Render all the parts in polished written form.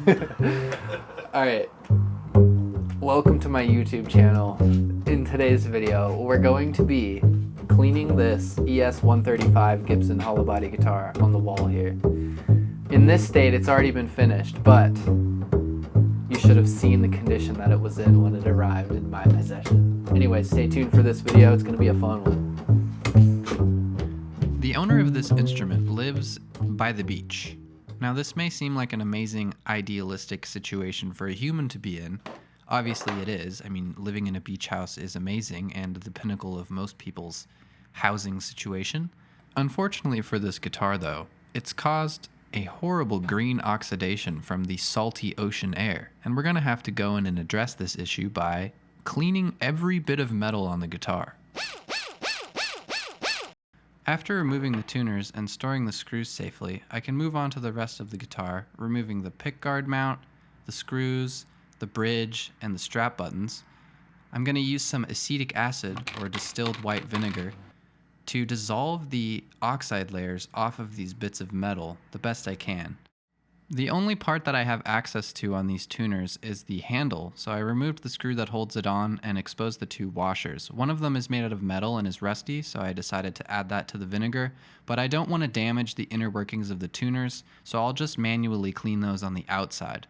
Alright, welcome to my YouTube channel. In today's video, we're going to be cleaning this ES-135 Gibson hollow body guitar on the wall here. In this state, it's already been finished, but you should have seen the condition that it was in when it arrived in my possession. Anyway, stay tuned for this video, it's going to be a fun one. The owner of this instrument lives by the beach. Now this may seem like an amazing idealistic situation for a human to be in. Obviously it is. I mean, living in a beach house is amazing and the pinnacle of most people's housing situation. Unfortunately for this guitar though, it's caused a horrible green oxidation from the salty ocean air, and we're gonna have to go in and address this issue by cleaning every bit of metal on the guitar. After removing the tuners and storing the screws safely, I can move on to the rest of the guitar, removing the pickguard mount, the screws, the bridge, and the strap buttons. I'm going to use some acetic acid, or distilled white vinegar, to dissolve the oxide layers off of these bits of metal the best I can. The only part that I have access to on these tuners is the handle, so I removed the screw that holds it on and exposed the two washers. One of them is made out of metal and is rusty, so I decided to add that to the vinegar, but I don't want to damage the inner workings of the tuners, so I'll just manually clean those on the outside.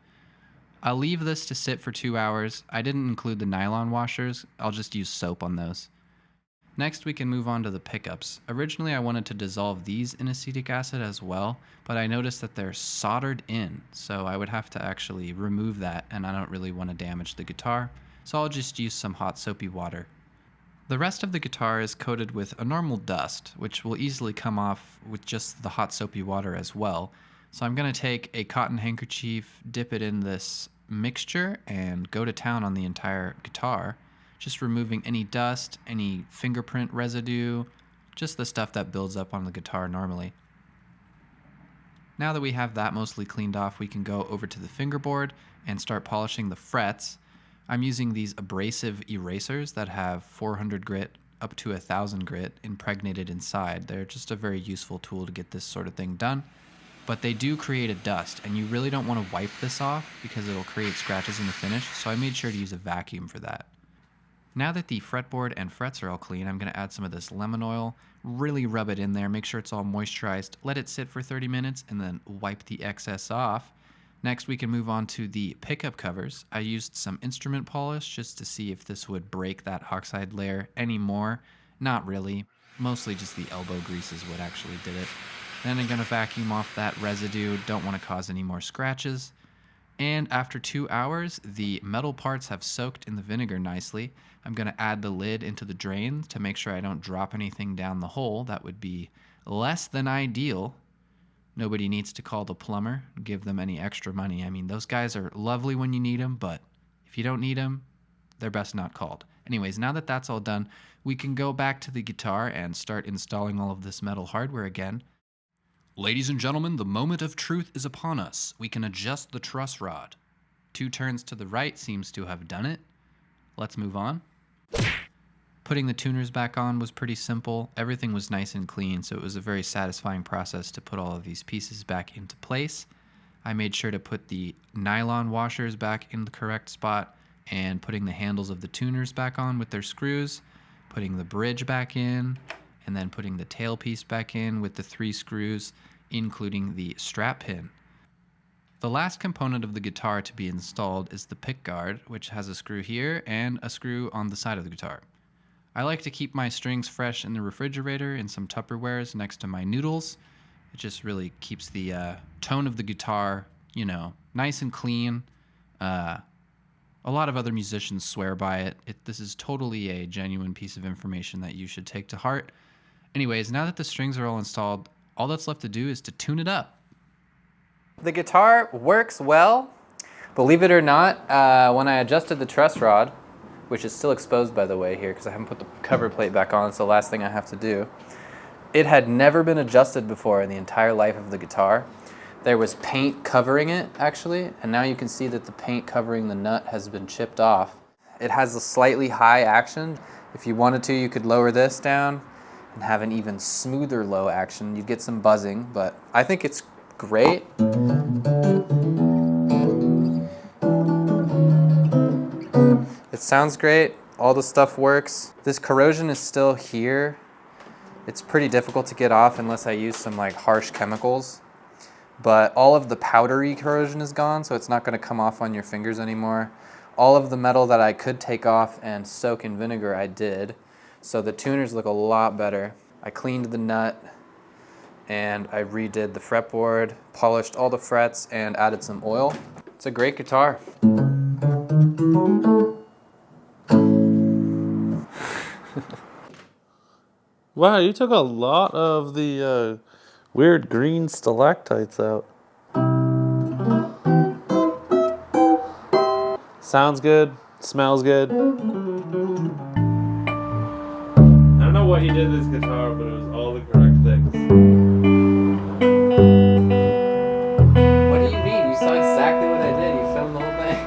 I'll leave this to sit for 2 hours. I didn't include the nylon washers, I'll just use soap on those. Next we can move on to the pickups. Originally I wanted to dissolve these in acetic acid as well, but I noticed that they're soldered in, so I would have to actually remove that, and I don't really want to damage the guitar, so I'll just use some hot soapy water. The rest of the guitar is coated with a normal dust, which will easily come off with just the hot soapy water as well. So I'm going to take a cotton handkerchief, dip it in this mixture, and go to town on the entire guitar. Just removing any dust, any fingerprint residue, just the stuff that builds up on the guitar normally. Now that we have that mostly cleaned off, we can go over to the fingerboard and start polishing the frets. I'm using these abrasive erasers that have 400 grit up to 1000 grit impregnated inside. They're just a very useful tool to get this sort of thing done. But they do create a dust, and you really don't want to wipe this off because it'll create scratches in the finish, so I made sure to use a vacuum for that. Now that the fretboard and frets are all clean, I'm going to add some of this lemon oil, really rub it in there, make sure it's all moisturized, let it sit for 30 minutes, and then wipe the excess off. Next we can move on to the pickup covers. I used some instrument polish just to see if this would break that oxide layer anymore. Not really, mostly just the elbow grease is what actually did it. Then I'm going to vacuum off that residue, don't want to cause any more scratches. And after 2 hours, the metal parts have soaked in the vinegar nicely. I'm going to add the lid into the drain to make sure I don't drop anything down the hole. That would be less than ideal. Nobody needs to call the plumber, give them any extra money. I mean, those guys are lovely when you need them, but if you don't need them, they're best not called. Anyways, now that that's all done, we can go back to the guitar and start installing all of this metal hardware again. Ladies and gentlemen, the moment of truth is upon us. We can adjust the truss rod. 2 turns to the right seems to have done it. Let's move on. Putting the tuners back on was pretty simple. Everything was nice and clean, so it was a very satisfying process to put all of these pieces back into place. I made sure to put the nylon washers back in the correct spot and putting the handles of the tuners back on with their screws, putting the bridge back in, and then putting the tailpiece back in with the 3 screws, including the strap pin. The last component of the guitar to be installed is the pickguard, which has a screw here and a screw on the side of the guitar. I like to keep my strings fresh in the refrigerator in some Tupperwares next to my noodles. It just really keeps the tone of the guitar, you know, nice and clean. A lot of other musicians swear by it. This is totally a genuine piece of information that you should take to heart. Anyways, now that the strings are all installed, all that's left to do is to tune it up. The guitar works well. Believe it or not, when I adjusted the truss rod, which is still exposed by the way here because I haven't put the cover plate back on, it's the last thing I have to do. It had never been adjusted before in the entire life of the guitar. There was paint covering it actually, and now you can see that the paint covering the nut has been chipped off. It has a slightly high action. If you wanted to, you could lower this down and have an even smoother low action. You'd get some buzzing, but I think it's great. It sounds great. All the stuff works. This corrosion is still here. It's pretty difficult to get off unless I use some like harsh chemicals. But all of the powdery corrosion is gone, so it's not going to come off on your fingers anymore. All of the metal that I could take off and soak in vinegar, I did. So the tuners look a lot better. I cleaned the nut and I redid the fretboard, polished all the frets, and added some oil. It's a great guitar. Wow, you took a lot of the weird green stalactites out. Sounds good, smells good. I don't know what he did to this guitar, but it was all the correct things. What do you mean? You saw exactly what I did. You filmed the whole thing.